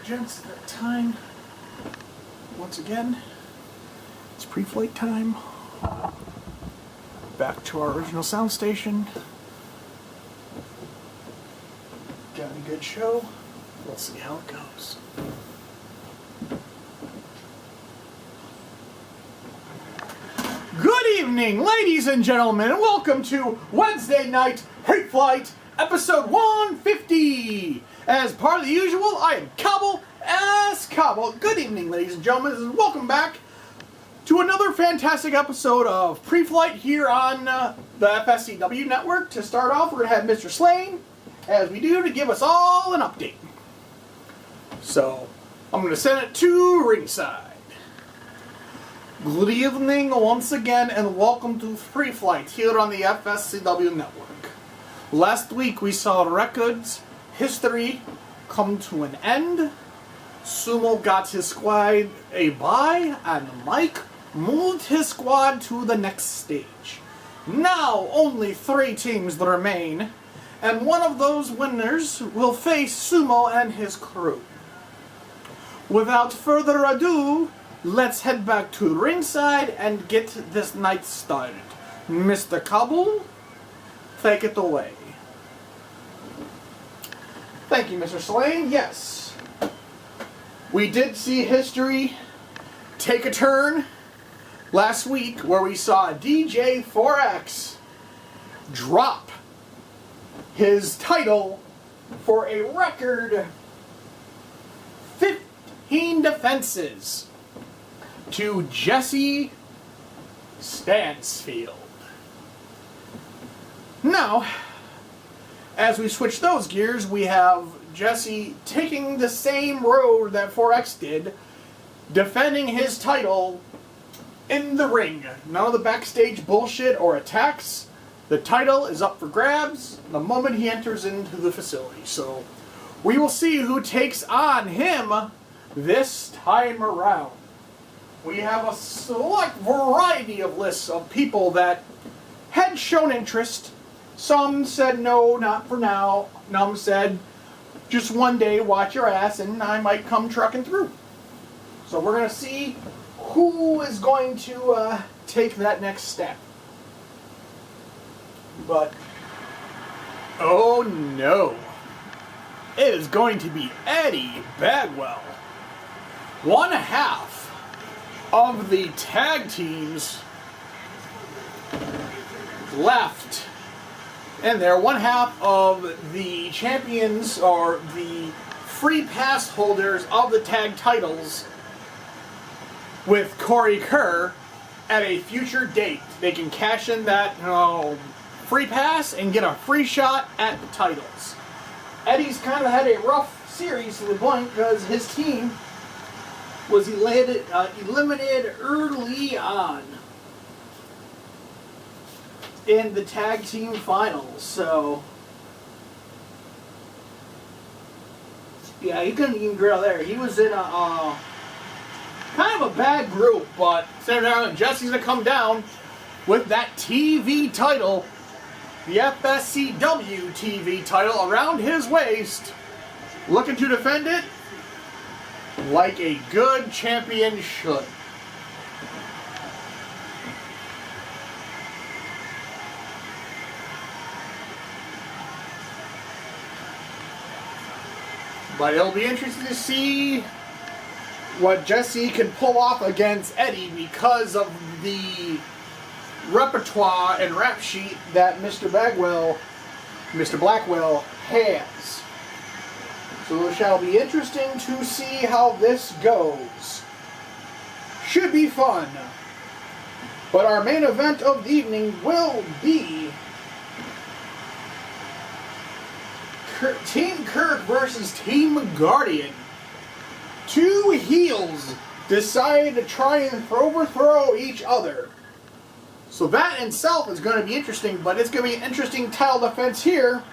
gents, that time. Once again, it's pre-flight time. Back to our original sound station. Got a good show. We'll see how it goes. Good evening, ladies and gentlemen, and welcome to Wednesday Night Preflight, episode 150. As part of the usual, I am Cobble as Cobble. Good evening, ladies and gentlemen, and welcome back to another fantastic episode of Preflight here on the FSCW network. To start off, we're going to have Mr. Slane, as we do, to give us all an update. So, I'm going to send it to ringside. Good evening once again, and welcome to Preflight here on the FSCW network. Last week we saw Records history come to an end. Sumo got his squad a bye, and Mike moved his squad to the next stage. Now only 3 teams remain, and one of those winners will face Sumo and his crew. Without further ado, let's head back to ringside and get this night started. Mr. Cobble, take it away. Thank you, Mr. Slane. Yes, we did see history take a turn last week where we saw DJ 4X drop his title for a record 15 defenses to Jesse Stansfield. Now, as we switch those gears, we have Jesse taking the same road that 4X did, defending his title in the ring. None of the backstage bullshit or attacks. The title is up for grabs the moment he enters into the facility. So, we will see who takes on him this time around. We have a select variety of lists of people that had shown interest. Some said no, not for now. Some said just one day, watch your ass, and I might come trucking through. So we're going to see who is going to take that next step. But, oh no. It is going to be Eddie Bagwell. One half of the tag teams left. And they're one half of the champions, or the free pass holders of the tag titles, with KIRK at a future date. They can cash in that free pass and get a free shot at the titles. Eddie's kind of had a rough series to the point because his team was eliminated early on in the tag team finals. So yeah, he couldn't even grill there. He was in a kind of a bad group, but Jesse's gonna come down with that TV title, the FSCW TV title, around his waist, looking to defend it like a good champion should. But it'll be interesting to see what Jesse can pull off against Eddie because of the repertoire and rap sheet that Mr. Blackwell has. So it shall be interesting to see how this goes. Should be fun. But our main event of the evening will be Team KIRK versus Team Guardian. 2 heels decide to try and overthrow each other. So that in itself is going to be interesting, but it's going to be an interesting title defense here.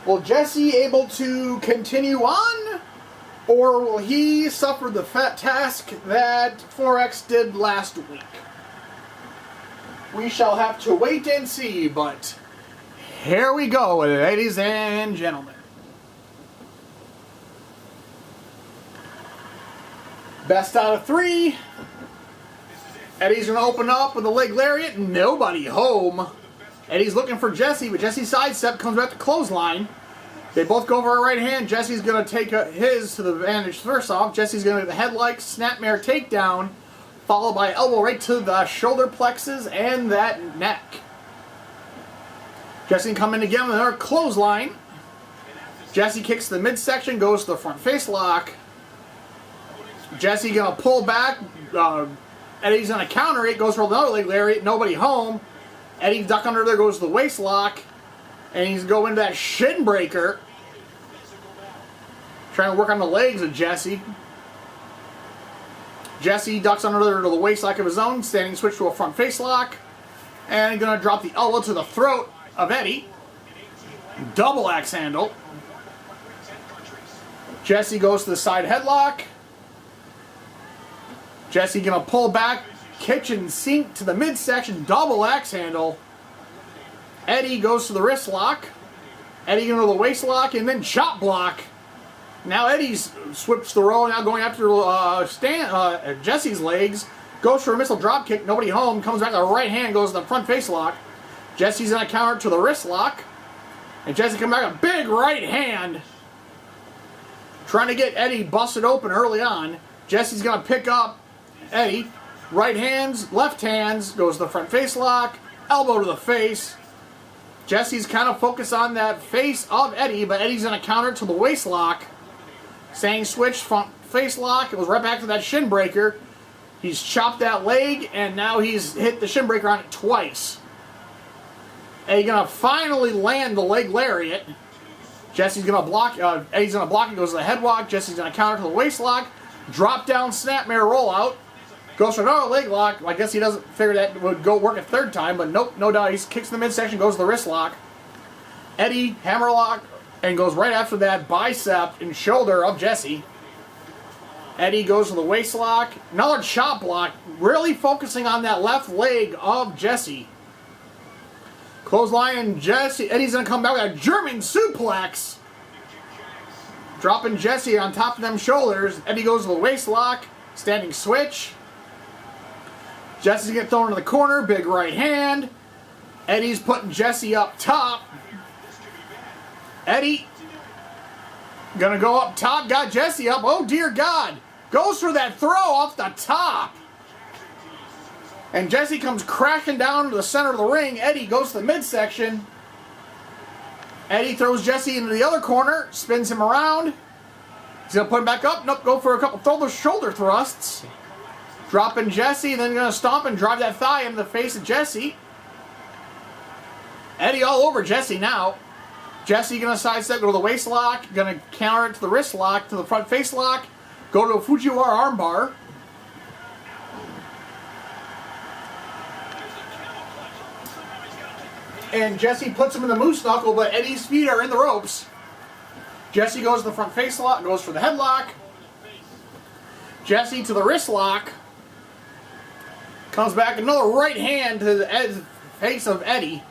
Will Jesse able to continue on, or will he suffer the task that 4X did last week? We shall have to wait and see, but here we go, ladies and gentlemen. Best out of 3. Eddie's going to open up with a leg lariat. Nobody home. Eddie's looking for Jesse, but Jesse sidestep, comes back to clothesline. They both go for a right hand. Jesse's going to take his to the advantage first off. Jesse's going to get the headlock, snapmare takedown, followed by elbow right to the shoulder plexus and that neck. Jesse can come in again with another clothesline. Jesse kicks the midsection, goes to the front face lock. Jesse going to pull back. Eddie's going to counter it, goes for another leg lariat, nobody home. Eddie duck under there, goes to the waist lock. And he's going into that shin breaker. Trying to work on the legs of Jesse. Jesse ducks under there to the waist lock of his own, standing switch to a front face lock. And going to drop the elbow to the throat of Eddie. Double axe handle. Jesse goes to the side headlock. Jesse going to pull back, kitchen sink to the midsection, double axe handle. Eddie goes to the wrist lock. Eddie going to the waist lock and then chop block. Now Eddie's switched the roll, now going after Jesse's legs. Goes for a missile drop kick, nobody home. Comes back to the right hand, goes to the front face lock. Jesse's going to counter to the wrist lock. And Jesse comes back a big right hand. Trying to get Eddie busted open early on. Jesse's going to pick up Eddie. Right hands, left hands, goes to the front face lock. Elbow to the face. Jesse's kind of focused on that face of Eddie, but Eddie's going to counter to the waist lock. Staying switch, front face lock. It goes right back to that shin breaker. He's chopped that leg, and now he's hit the shin breaker on it twice. Eddie's going to finally land the leg lariat. Jesse's going to block. Eddie's going to block it, goes to the head walk. Jesse's going to counter to the waist lock. Drop down snapmare rollout. Goes for another leg lock. I guess he doesn't figure that would go work a third time, but nope, no dice. Kicks the midsection, goes to the wrist lock. Eddie, hammerlock, and goes right after that bicep and shoulder of Jesse. Eddie goes to the waist lock. Another chop block, really focusing on that left leg of Jesse. Clothesline and Jesse. Eddie's going to come back with a German suplex. Dropping Jesse on top of them shoulders. Eddie goes to the waist lock. Standing switch. Jesse's getting thrown into the corner, big right hand. Eddie's putting Jesse up top. Eddie gonna go up top, got Jesse up. Oh dear God. Goes for that throw off the top. And Jesse comes crashing down to the center of the ring. Eddie goes to the midsection. Eddie throws Jesse into the other corner, spins him around. He's gonna put him back up. Nope, go for a couple, throw those shoulder thrusts. Dropping Jesse, then going to stomp and drive that thigh into the face of Jesse. Eddie all over Jesse now. Jesse going to sidestep, go to the waist lock. Going to counter it to the wrist lock, to the front face lock. Go to a Fujiwara armbar. And Jesse puts him in the moose knuckle, but Eddie's feet are in the ropes. Jesse goes to the front face lock, goes for the headlock. Jesse to the wrist lock. Comes back, another right hand to the face of Eddie.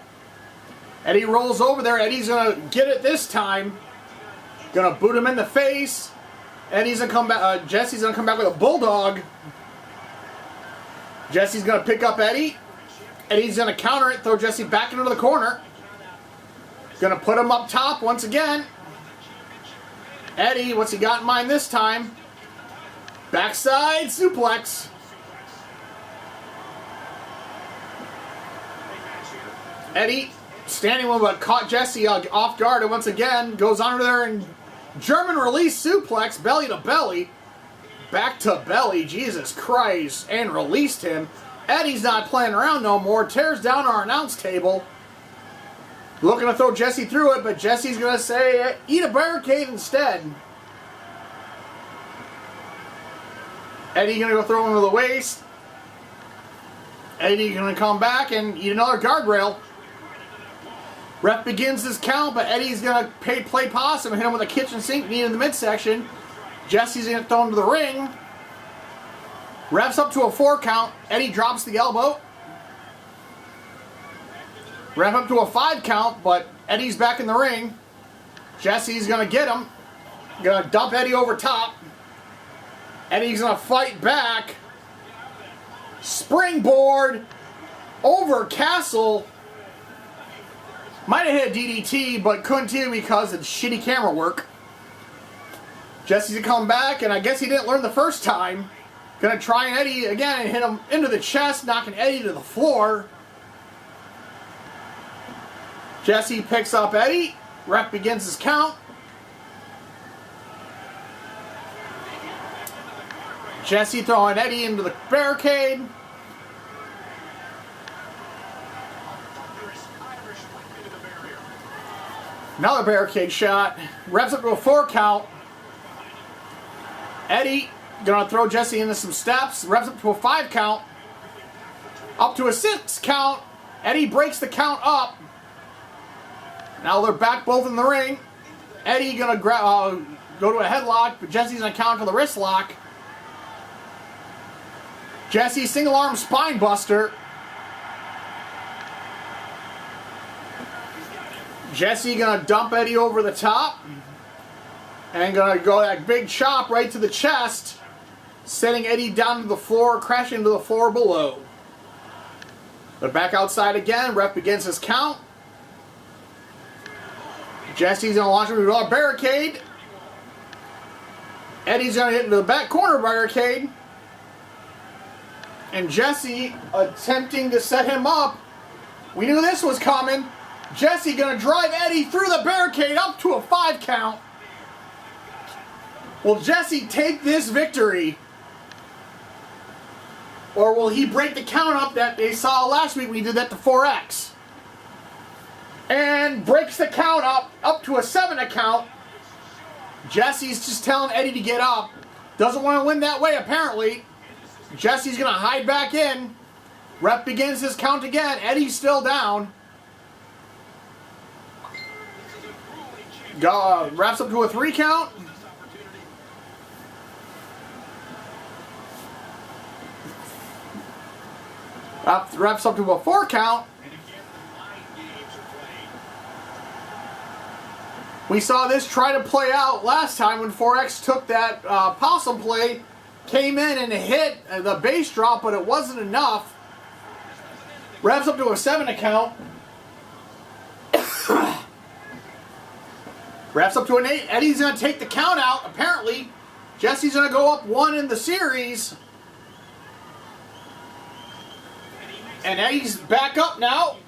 Eddie rolls over there. Eddie's going to get it this time. Going to boot him in the face. Eddie's going to come back. Jesse's going to come back with a bulldog. Jesse's going to pick up Eddie. Eddie's going to counter it, throw Jesse back into the corner. Going to put him up top once again. Eddie, what's he got in mind this time? Backside suplex. Eddie, standing one, but caught Jesse off guard, and once again goes under there and German release suplex, belly to belly, back to belly, Jesus Christ, and released him. Eddie's not playing around no more, tears down our announce table, looking to throw Jesse through it, but Jesse's going to say, eat a barricade instead. Eddie going to go throw him to the waist. Eddie going to come back and eat another guardrail. Ref begins his count, but Eddie's going to play possum and hit him with a kitchen sink knee in the midsection. Jesse's going to throw him to the ring. Ref's up to a 4 count. Eddie drops the elbow. Ref up to a 5 count, but Eddie's back in the ring. Jesse's going to get him. Going to dump Eddie over top. Eddie's going to fight back. Springboard over Castle. Might have hit a DDT, but couldn't do because of shitty camera work. Jesse's going to come back, and I guess he didn't learn the first time. Going to try Eddie again and hit him into the chest, knocking Eddie to the floor. Jesse picks up Eddie. Ref begins his count. Jesse throwing Eddie into the barricade. Another barricade shot. Refs up to a 4 count. Eddie gonna throw Jesse into some steps. Refs up to a 5 count. Up to a 6 count. Eddie breaks the count up. Now they're back both in the ring. Eddie gonna go to a headlock, but Jesse's gonna counter to the wrist lock. Jesse single arm spine buster. Jesse gonna dump Eddie over the top. And gonna go that big chop right to the chest, sending Eddie down to the floor, crashing into the floor below. They're back outside again. Ref begins his count. Jesse's gonna launch him into a barricade. Eddie's gonna hit into the back corner barricade. And Jesse attempting to set him up. We knew this was coming. Jesse gonna drive Eddie through the barricade up to a 5 count. Will Jesse take this victory? Or will he break the count up that they saw last week when he did that to 4X? And breaks the count up to a 7 count. Jesse's just telling Eddie to get up. Doesn't want to win that way, apparently. Jesse's going to hide back in. Ref begins his count again. Eddie's still down. Wraps up to a 3 count. Wraps up to a 4 count. We saw this try to play out last time when 4X took that possum play, came in and hit the base drop, but it wasn't enough. Wraps up to a 7 count. Wraps up to an 8. Eddie's going to take the count out, apparently. Jesse's going to go up 1 in the series. And Eddie's back up now,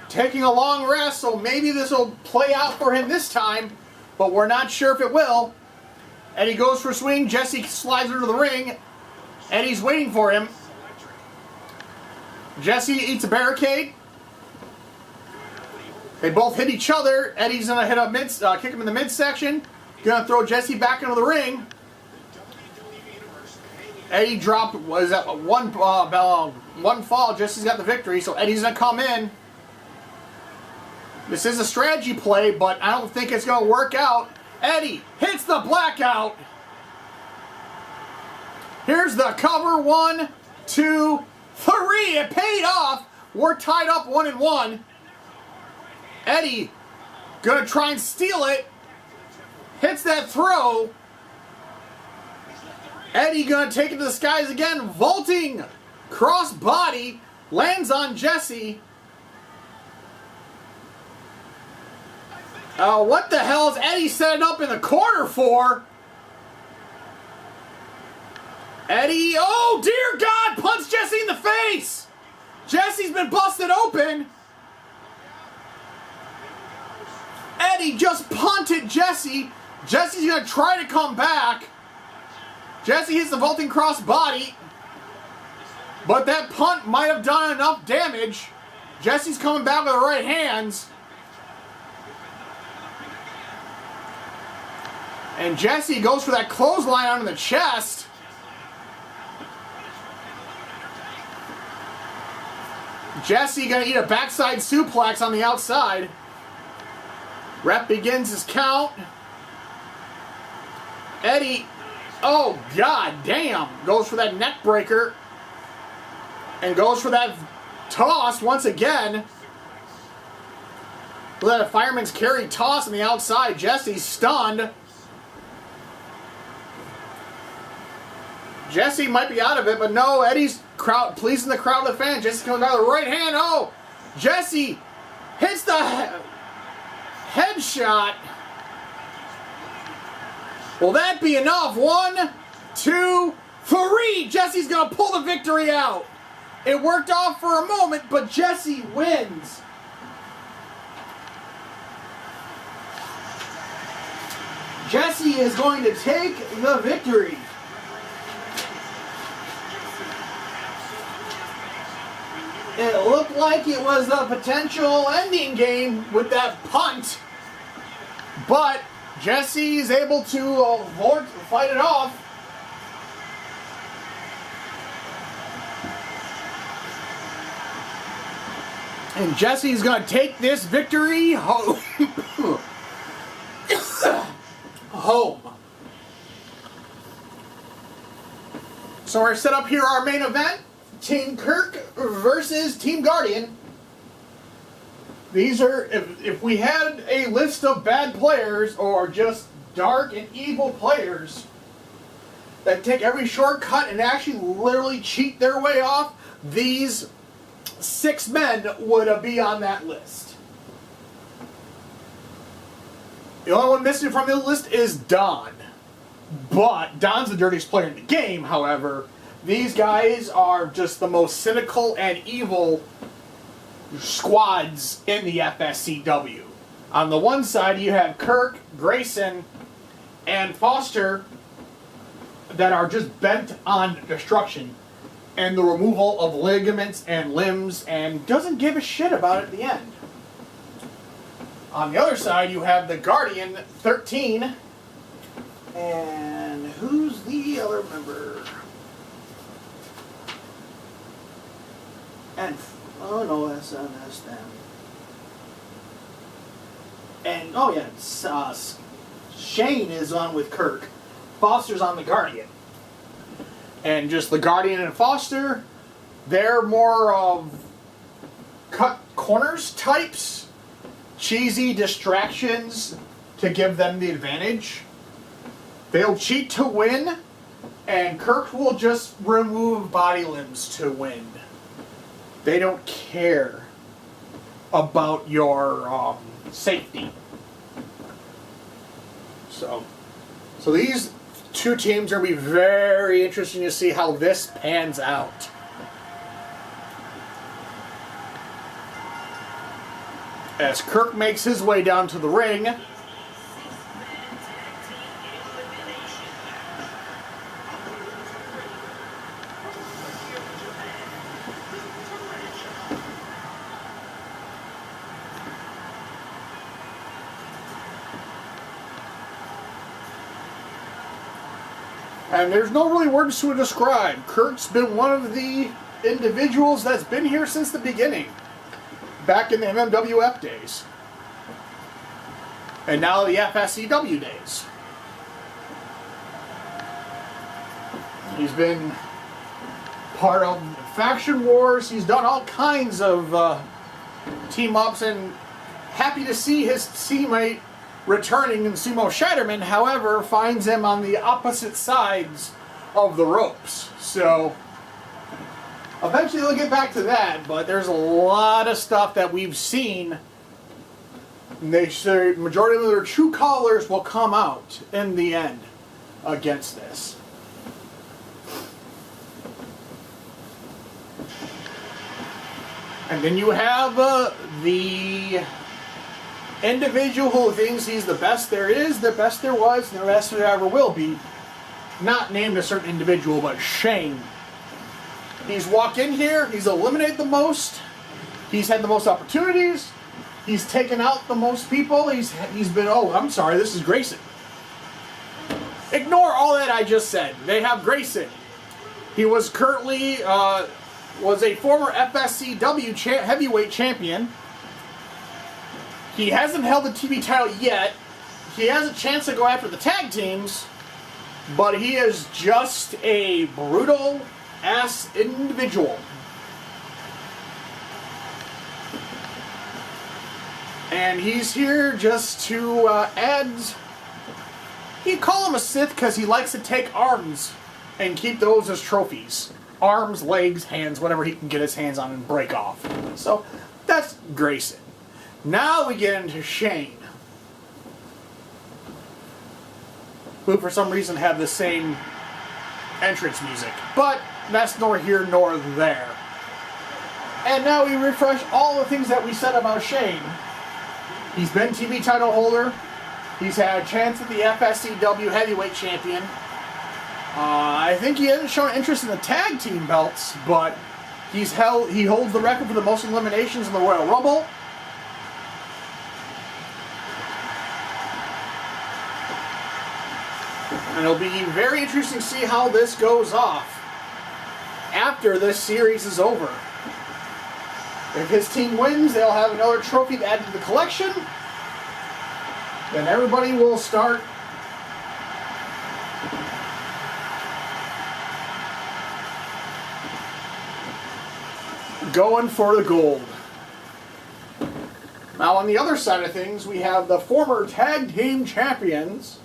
taking a long rest, so maybe this will play out for him this time, but we're not sure if it will. Eddie goes for a swing. Jesse slides into the ring. Eddie's waiting for him. Jesse eats a barricade. They both hit each other. Eddie's going to hit a kick him in the midsection. Going to throw Jesse back into the ring. Eddie dropped, was that one fall. Jesse's got the victory, so Eddie's going to come in. This is a strategy play, but I don't think it's going to work out. Eddie hits the blackout. Here's the cover. 1, 2, 3. It paid off. We're tied up 1-1. Eddie going to try and steal it. Hits that throw. Eddie going to take it to the skies again. Vaulting cross body. Lands on Jesse. What the hell is Eddie setting up in the corner for? Eddie, oh dear God, punch Jesse in the face! Jesse's been busted open. Eddie just punted Jesse. Jesse's going to try to come back. Jesse hits the vaulting cross body. But that punt might have done enough damage. Jesse's coming back with the right hands. And Jesse goes for that clothesline onto the chest. Jesse gonna eat a backside suplex on the outside. Ref begins his count. Eddie, oh god damn, goes for that neck breaker. And goes for that toss once again. Look at that fireman's carry toss on the outside. Jesse's stunned. Jesse might be out of it, but no, Eddie's pleasing the crowd with the fan. Jesse comes out with the right hand. Oh, Jesse hits the headshot. Will that be enough? 1, 2, 3. Jesse's going to pull the victory out. It worked off for a moment, but Jesse wins. Jesse is going to take the victory. It looked like it was a potential ending game with that punt, but Jesse's able to fight it off. And Jesse's going to take this victory home. So we're set up here our main event. Team KIRK versus Team Guardian. These are, if we had a list of bad players or just dark and evil players that take every shortcut and actually literally cheat their way off, these 6 men would be on that list. The only one missing from the list is Don. But Don's the dirtiest player in the game, however. These guys are just the most cynical and evil squads in the FSCW. On the one side, you have KIRK, Grayson, and Foster that are just bent on destruction and the removal of ligaments and limbs and doesn't give a shit about it at the end. On the other side, you have the Guardian 13. And who's the other member? And oh no, that's them. And oh yeah, Shane is on with KIRK. Foster's on the Guardian. And just the Guardian and Foster, they're more of cut corners types, cheesy distractions to give them the advantage. They'll cheat to win, and KIRK will just remove body limbs to win. They don't care about your safety. So these 2 teams are going to be very interesting to see how this pans out. As KIRK makes his way down to the ring, and there's no really words to describe. KIRK's been one of the individuals that's been here since the beginning, back in the MMWF days, and now the FSCW days. He's been part of faction wars. He's done all kinds of team-ups, and happy to see his teammate returning in Sumo Shatterman, however, finds him on the opposite sides of the ropes. So eventually they'll get back to that, but there's a lot of stuff that we've seen. And they say majority of their true colors will come out in the end against this. And then you have the individual who thinks he's the best there is, the best there was, and the best there ever will be. Not named a certain individual, but Shane. He's walked in here, he's eliminated the most, he's had the most opportunities, he's taken out the most people, he's been, oh, I'm sorry, this is Grayson. Ignore all that I just said. They have Grayson. He was currently, was a former FSCW heavyweight champion. He hasn't held the TV title yet. He has a chance to go after the tag teams, but he is just a brutal-ass individual. And he's here just to add... You call him a Sith because he likes to take arms and keep those as trophies. Arms, legs, hands, whatever he can get his hands on and break off. So that's Grayson. Now we get into Shane, who for some reason have the same entrance music. But that's nor here nor there. And now we refresh all the things that we said about Shane. He's been TV title holder. He's had a chance at the FSCW Heavyweight Champion. I think he hasn't shown interest in the tag team belts, but he holds the record for the most eliminations in the Royal Rumble. And it'll be very interesting to see how this goes off after this series is over. If his team wins, they'll have another trophy to add to the collection. Then everybody will start going for the gold. Now on the other side of things, we have the former tag team champions,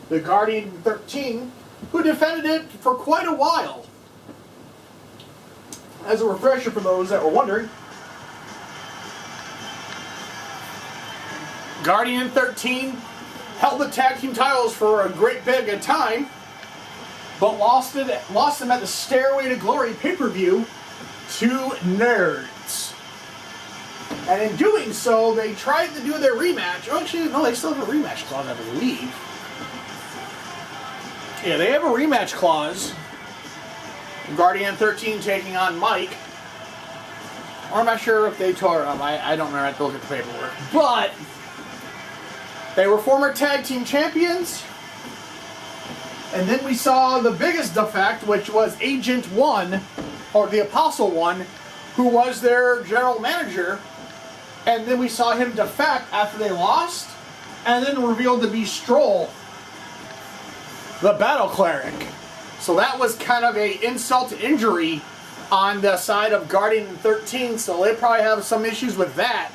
the Guardian 13, who defended it for quite a while. As a refresher for those that were wondering, Guardian 13 held the tag team titles for a great big a time, but lost them at the Stairway to Glory pay-per-view to Nerds. And in doing so, they tried to do their rematch. Oh, actually, no, they still have a rematch clause, I believe. Yeah, they have a rematch clause. Guardian 13 taking on Mike. Or I'm not sure if they tore it up. I don't remember. I have to look at the paperwork. But they were former tag team champions. And then we saw the biggest defect, which was Agent 1, or the Apostle 1, who was their general manager. And then we saw him defect after they lost, and then revealed to be Stroll, the Battle Cleric. So that was kind of a insult to injury on the side of Guardian 13, so they probably have some issues with that.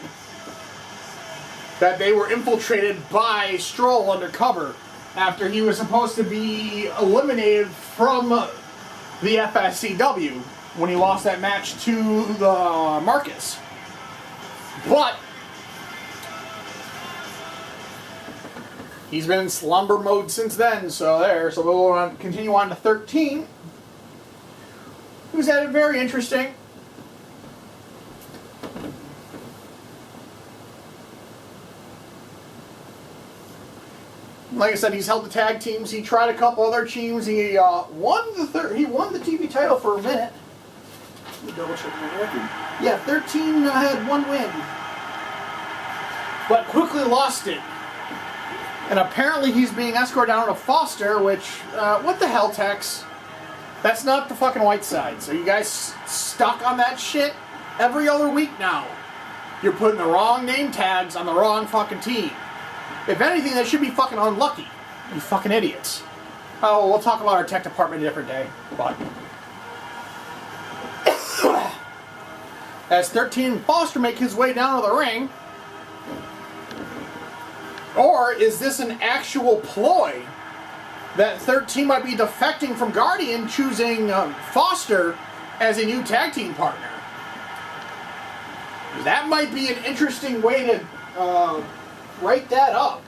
That they were infiltrated by Stroll undercover after he was supposed to be eliminated from the FSCW when he lost that match to the Marcus. But he's been in slumber mode since then, so we'll continue on to 13. Who's had it very interesting. Like I said, he's held the tag teams. He tried a couple other teams. He won the TV title for a minute. Let me double check my record. Yeah, 13 had one win, but quickly lost it. And apparently he's being escorted down to Foster, which, what the hell, Tex? That's not the fucking White Sides. Are you guys stuck on that shit? Every other week now, you're putting the wrong name tags on the wrong fucking team. If anything, they should be fucking unlucky. You fucking idiots. Oh, we'll talk about our tech department a different day. But as 13 and Foster make his way down to the ring, or is this an actual ploy that 13 might be defecting from Guardian, choosing Foster as a new tag team partner? That might be an interesting way to write that up.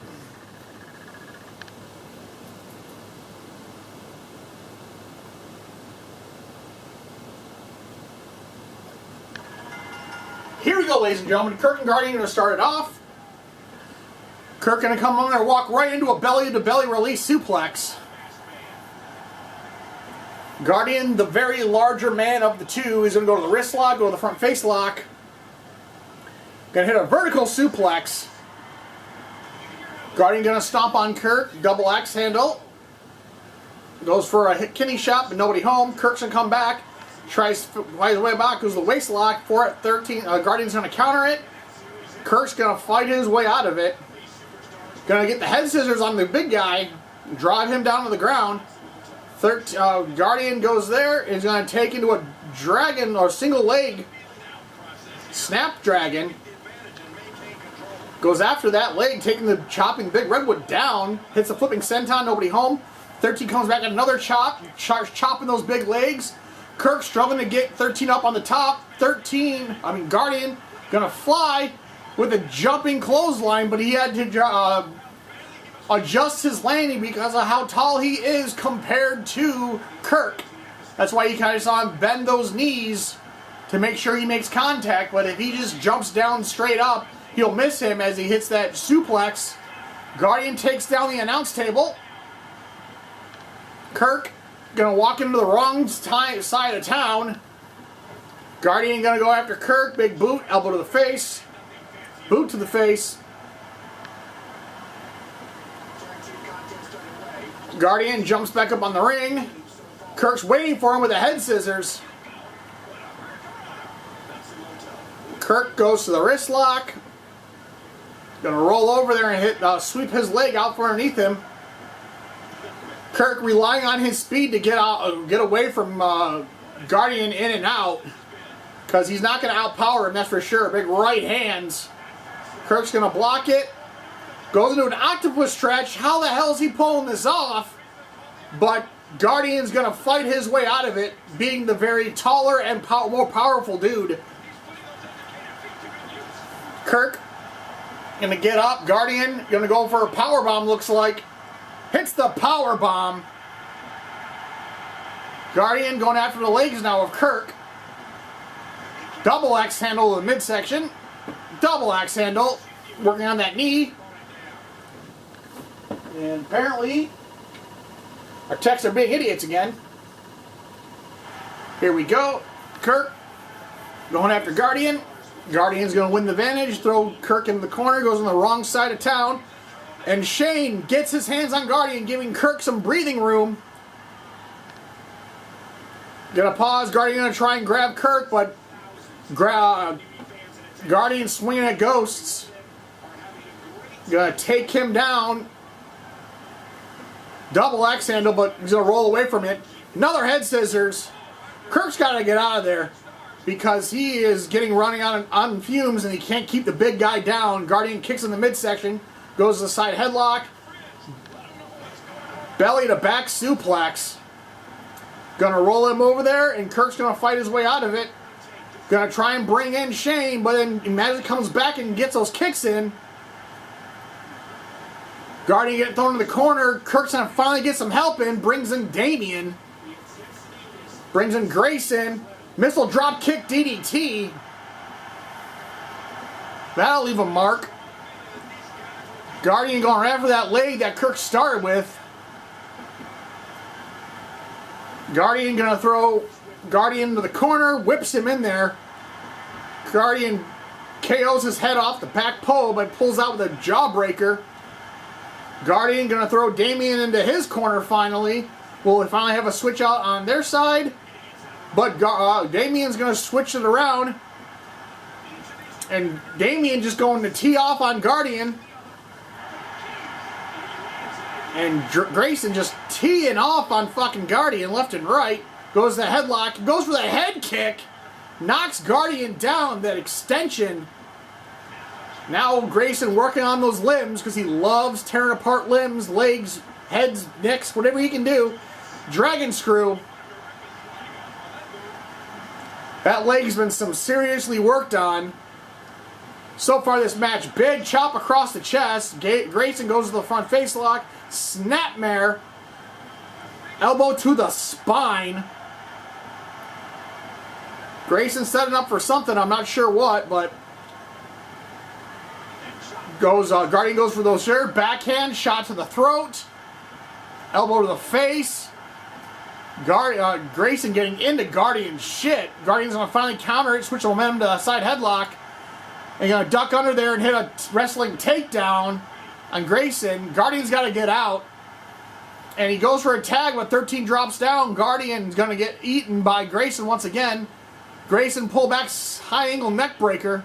Here we go, ladies and gentlemen. KIRK and Guardian are going to start it off. KIRK going to come on there and walk right into a belly-to-belly release suplex. Guardian, the very larger man of the two, is going to go to the wrist lock, go to the front face lock. Going to hit a vertical suplex. Guardian going to stomp on KIRK, double axe handle. Goes for a hit kidney shot, but nobody home. KIRK's going to come back. Tries to fight his way back, goes to the waist lock for it. 13. Guardian's going to counter it. KIRK's going to fight his way out of it. Going to get the head scissors on the big guy, drive him down to the ground. Guardian goes there, is going to take into a dragon or single leg snapdragon. Goes after that leg, chopping Big Redwood down. Hits a flipping senton, nobody home. 13 comes back at another chop, chopping those big legs. Kirk struggling to get 13 up on the top. Guardian, gonna fly with a jumping clothesline, but he had to adjust his landing because of how tall he is compared to Kirk. That's why you kind of saw him bend those knees to make sure he makes contact, but if he just jumps down straight up, he'll miss him as he hits that suplex. Guardian takes down the announce table. Kirk gonna walk into the wrong side of town. Guardian gonna go after Kirk. Big boot, elbow to the face. Boot to the face. Guardian jumps back up on the ring. Kirk's waiting for him with the head scissors. Kirk goes to the wrist lock. Gonna roll over there and sweep his leg out from underneath him. Kirk relying on his speed to get away from Guardian in and out, because he's not going to outpower him, that's for sure. Big right hands. Kirk's going to block it. Goes into an octopus stretch. How the hell is he pulling this off? But Guardian's going to fight his way out of it, being the very taller and more powerful dude. Kirk going to get up. Guardian going to go for a powerbomb, looks like. Hits the power bomb. Guardian going after the legs now of Kirk. Double axe handle to the midsection. Double axe handle. Working on that knee. And apparently, our techs are being idiots again. Here we go. Kirk going after Guardian. Guardian's going to win the advantage. Throw Kirk in the corner. Goes on the wrong side of town. And Shane gets his hands on Guardian, giving Kirk some breathing room. Gonna pause. Guardian gonna try and grab Kirk, but Guardian swinging at Ghosts. Gonna take him down. Double axe handle, but he's gonna roll away from it. Another head scissors. Kirk's gotta get out of there because he is getting running on fumes and he can't keep the big guy down. Guardian kicks in the midsection. Goes to the side headlock. Belly to back suplex. Gonna roll him over there, and Kirk's gonna fight his way out of it. Gonna try and bring in Shane, but then Magic comes back and gets those kicks in. Guardian getting thrown in the corner. Kirk's gonna finally get some help in. Brings in Damien. Brings in Grayson. Missile drop kick DDT. That'll leave a mark. Guardian going right for that leg that Kirk started with. Guardian gonna throw Guardian to the corner, whips him in there. Guardian KOs his head off the back pole, but pulls out with a jawbreaker. Guardian gonna throw Damien into his corner finally. Will we finally have a switch out on their side? But Damien's gonna switch it around. And Damien just going to tee off on Guardian. And Grayson just teeing off on fucking Guardian left and right. Goes to the headlock. Goes for the head kick. Knocks Guardian down. That extension. Now Grayson working on those limbs because he loves tearing apart limbs, legs, heads, necks, whatever he can do. Dragon screw. That leg's been some seriously worked on. So far this match, big chop across the chest. Grayson goes to the front face lock. Snapmare. Elbow to the spine. Grayson setting up for something, I'm not sure what, but Guardian goes for those sure. Backhand shot to the throat. Elbow to the face. Grayson getting into Guardian's shit. Guardian's gonna finally counter it, switch the momentum to a side headlock. And gonna duck under there and hit a wrestling takedown on Grayson. Guardian's got to get out. And he goes for a tag, but 13 drops down. Guardian's going to get eaten by Grayson once again. Grayson pull back high angle neck breaker.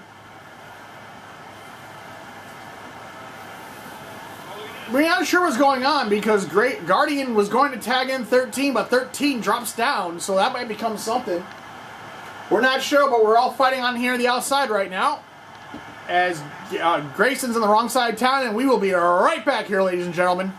We're not sure what's going on because Guardian was going to tag in 13, but 13 drops down. So that might become something. We're not sure, but we're all fighting on here on the outside right now. As Grayson's on the wrong side of town, and we will be right back here, ladies and gentlemen.